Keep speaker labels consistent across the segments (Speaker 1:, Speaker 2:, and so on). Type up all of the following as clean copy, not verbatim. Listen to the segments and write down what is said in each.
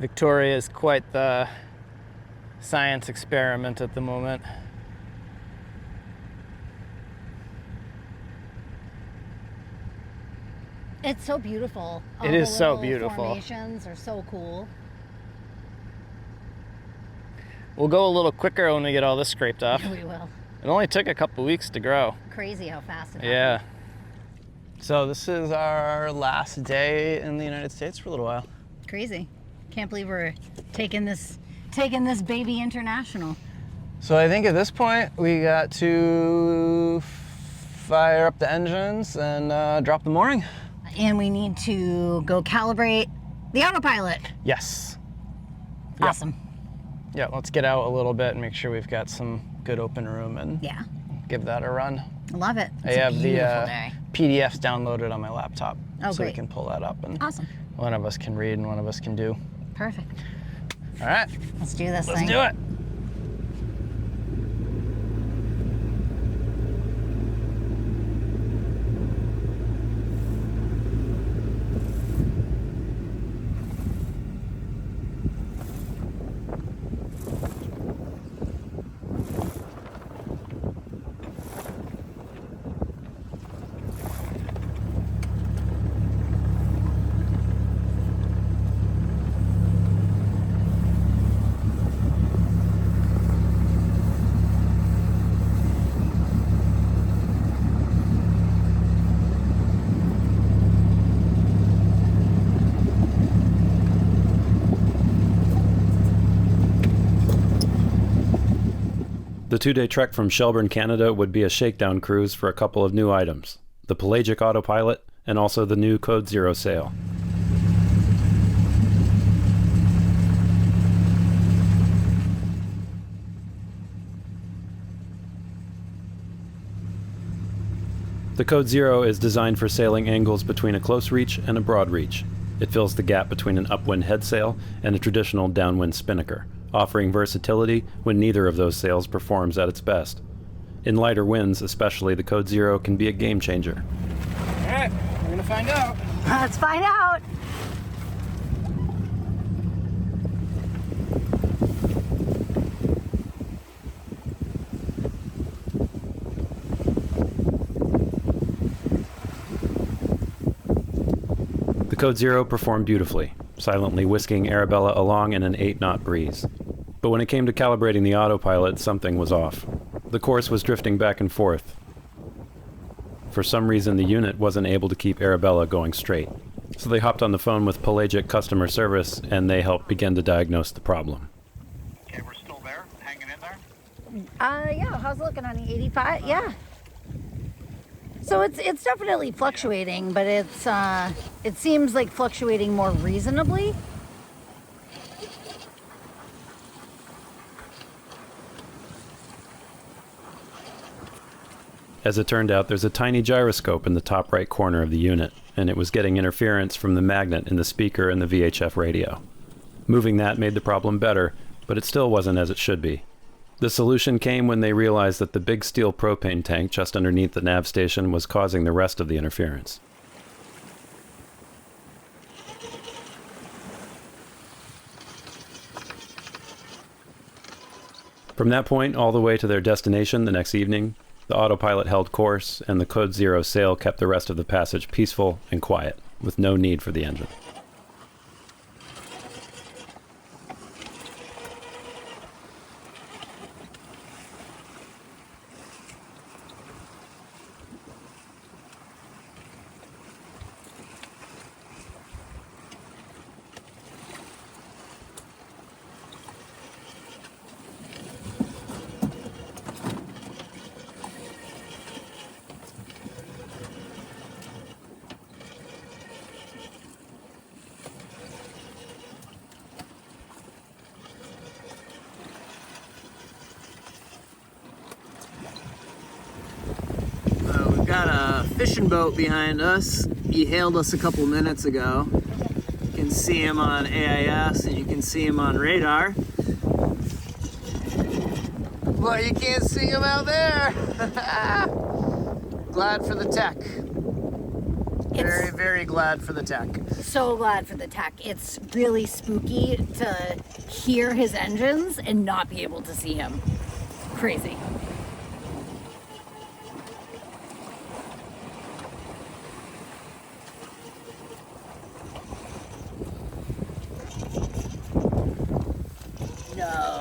Speaker 1: Victoria is quite the science experiment at the moment.
Speaker 2: It's so beautiful. All
Speaker 1: It is
Speaker 2: the
Speaker 1: so
Speaker 2: little
Speaker 1: beautiful.
Speaker 2: Formations are so cool.
Speaker 1: We'll go a little quicker when we get all this scraped off.
Speaker 2: Yeah, we will.
Speaker 1: It only took a couple weeks to grow.
Speaker 2: Crazy how fast it
Speaker 1: Yeah.
Speaker 2: happened.
Speaker 1: So this is our last day in the United States for a little while.
Speaker 2: Crazy. Can't believe we're taking this baby international.
Speaker 1: So I think at this point we got to fire up the engines and drop the mooring.
Speaker 2: And we need to go calibrate the autopilot.
Speaker 1: Yes.
Speaker 2: Awesome.
Speaker 1: Yeah, let's get out a little bit and make sure we've got some good open room and
Speaker 2: Yeah.
Speaker 1: give that a run.
Speaker 2: I love it.
Speaker 1: I
Speaker 2: It's
Speaker 1: have
Speaker 2: a
Speaker 1: the
Speaker 2: beautiful day.
Speaker 1: PDFs downloaded on my laptop.
Speaker 2: Oh,
Speaker 1: so we
Speaker 2: great.
Speaker 1: can pull that up and
Speaker 2: Awesome.
Speaker 1: one of us can read and one of us can do.
Speaker 2: Perfect.
Speaker 1: All right,
Speaker 2: Let's do this
Speaker 1: let's
Speaker 2: thing.
Speaker 1: do it.
Speaker 3: The 2-day trek from Shelburne, Canada would be a shakedown cruise for a couple of new items, the Pelagic autopilot and also the new Code Zero sail. The Code Zero is designed for sailing angles between a close reach and a broad reach. It fills the gap between an upwind head sail and a traditional downwind spinnaker, offering versatility when neither of those sails performs at its best. In lighter winds, especially, the Code Zero can be a game changer.
Speaker 1: All right, we're gonna find out.
Speaker 2: Let's find out.
Speaker 3: The Code Zero performed beautifully, silently whisking Arabella along in an 8-knot breeze. But when it came to calibrating the autopilot, something was off. The course was drifting back and forth. For some reason, the unit wasn't able to keep Arabella going straight. So they hopped on the phone with Pelagic customer service, and they helped begin to diagnose the problem.
Speaker 4: Okay, we're still there, hanging in there.
Speaker 2: Yeah, how's it looking on the 85? Yeah. So it's definitely fluctuating, but it seems like fluctuating more reasonably.
Speaker 3: As it turned out, there's a tiny gyroscope in the top right corner of the unit, and it was getting interference from the magnet in the speaker and the VHF radio. Moving that made the problem better, but it still wasn't as it should be. The solution came when they realized that the big steel propane tank just underneath the nav station was causing the rest of the interference. From that point all the way to their destination the next evening, the autopilot held course, and the Code Zero sail kept the rest of the passage peaceful and quiet, with no need for the engine.
Speaker 1: We've got a fishing boat behind us. He hailed us a couple minutes ago. You can see him on AIS and you can see him on radar. But you can't see him out there. Glad for the tech. Very, very glad for the tech.
Speaker 2: So glad for the tech. It's really spooky to hear his engines and not be able to see him. Crazy. No.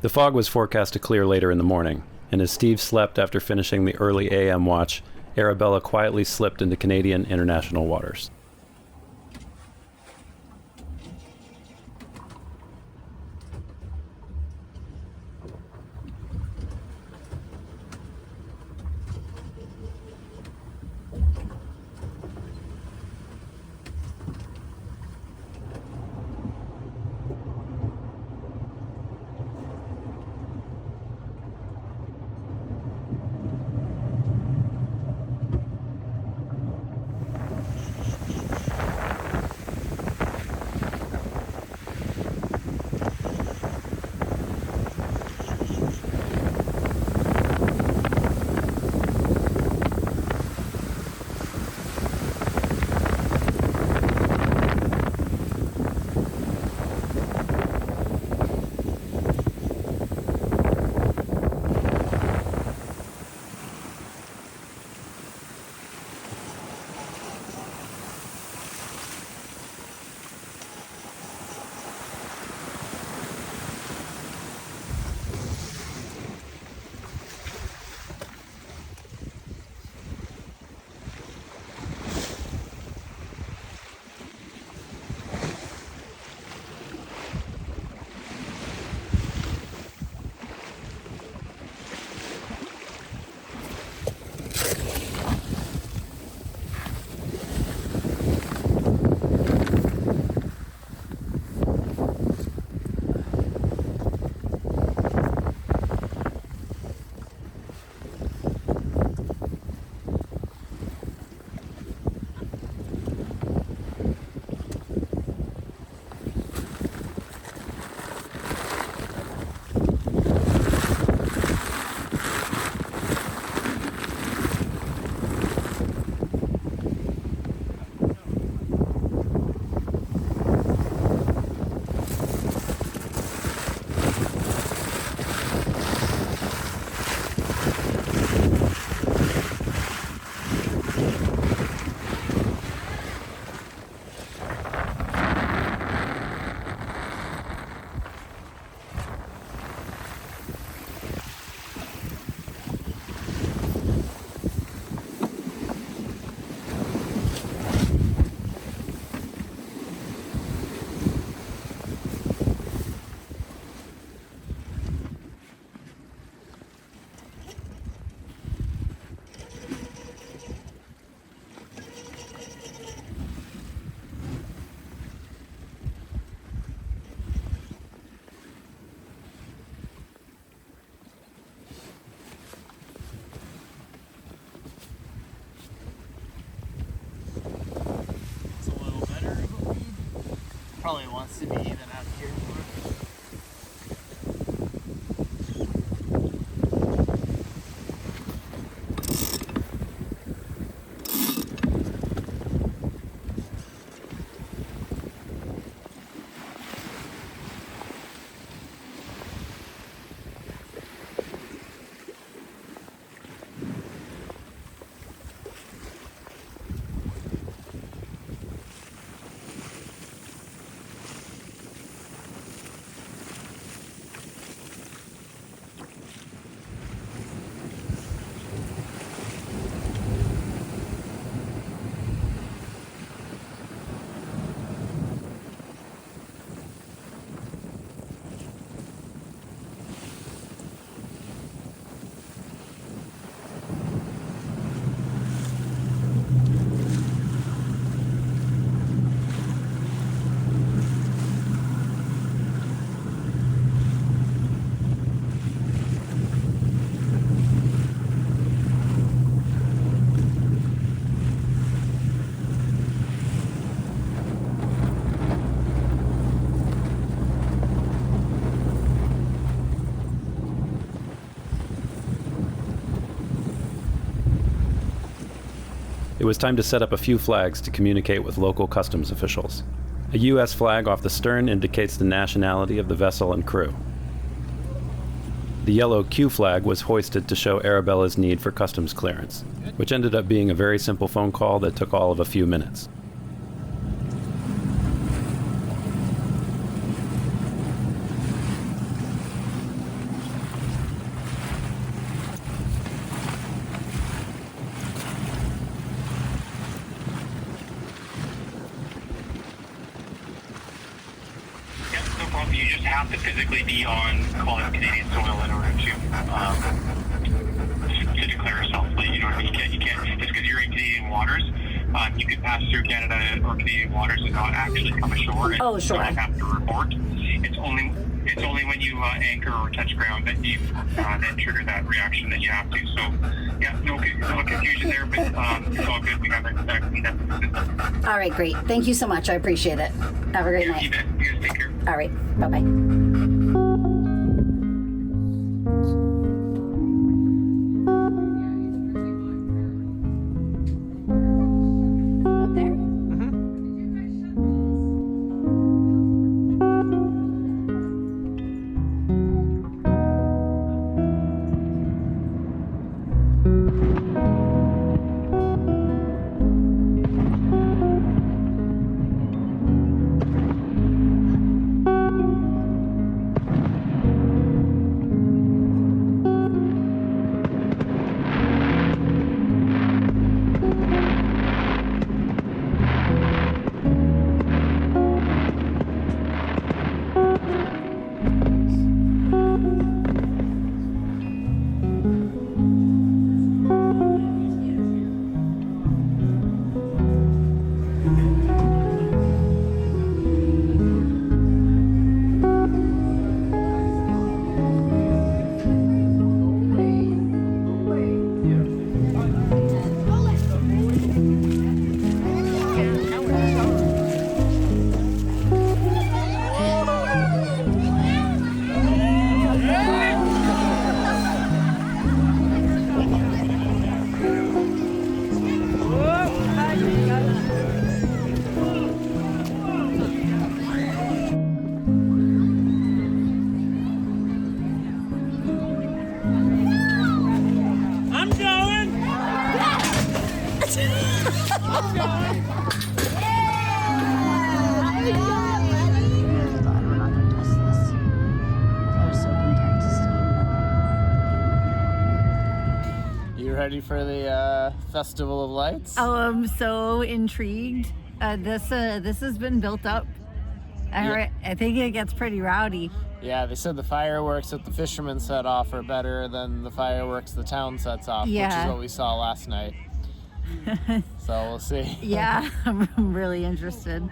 Speaker 3: The fog was forecast to clear later in the morning, and as Steve slept after finishing the early AM watch, Arabella quietly slipped into Canadian international waters.
Speaker 1: Probably wants to be even out here more.
Speaker 3: It was time to set up a few flags to communicate with local customs officials. A U.S. flag off the stern indicates the nationality of the vessel and crew. The yellow Q flag was hoisted to show Arabella's need for customs clearance, which ended up being a very simple phone call that took all of a few minutes.
Speaker 4: No problem. You just have to physically be on, call it Canadian soil in order to declare yourself. Like, you know what I mean? You can't just because you're in Canadian waters. You can pass through Canada or Canadian waters and not actually come ashore. And
Speaker 2: Oh, sure.
Speaker 4: Not have to report. It's only when you anchor or touch ground that you then trigger that reaction that you have to. So, yeah, no confusion there, but it's all good. We have that cleaned up.
Speaker 2: All right, great. Thank you so much. I appreciate it. Have a great
Speaker 4: You
Speaker 2: night.
Speaker 4: bet. You guys take care.
Speaker 2: All right. Bye-bye.
Speaker 1: Ready for the Festival of Lights?
Speaker 2: Oh, I'm so intrigued. This has been built up. I think it gets pretty rowdy.
Speaker 1: Yeah, they said the fireworks that the fishermen set off are better than the fireworks the town sets off, which is what we saw last night. So we'll see.
Speaker 2: Yeah, I'm really interested.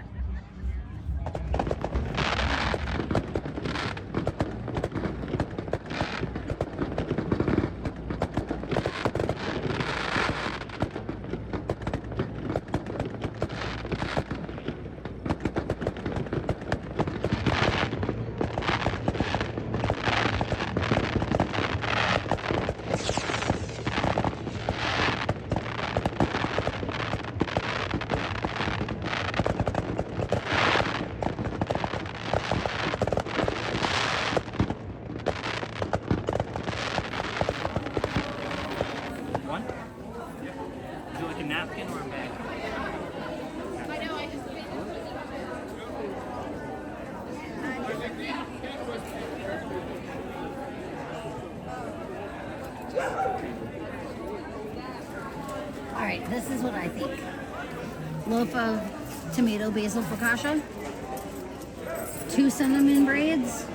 Speaker 2: All right, this is what I think. Loaf of tomato basil focaccia, 2 cinnamon braids,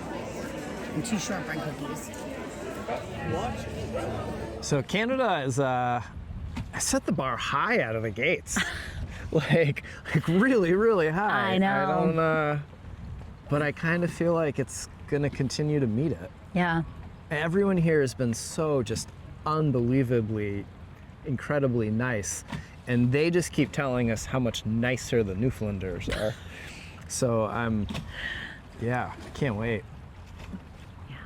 Speaker 2: and 2 shortbread cookies.
Speaker 1: So Canada is, I set the bar high out of the gates. like really, really high.
Speaker 2: I know.
Speaker 1: I don't, but I kind of feel like it's gonna continue to meet it.
Speaker 2: Yeah.
Speaker 1: Everyone here has been so just unbelievably, incredibly nice. And they just keep telling us how much nicer the Newfoundlanders are. So yeah, I can't wait.
Speaker 2: Yeah.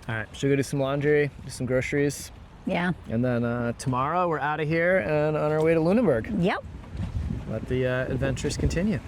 Speaker 1: All right, should we go do some laundry, do some groceries?
Speaker 2: Yeah.
Speaker 1: And then tomorrow we're out of here and on our way to Lunenburg.
Speaker 2: Yep.
Speaker 1: Let the adventures continue.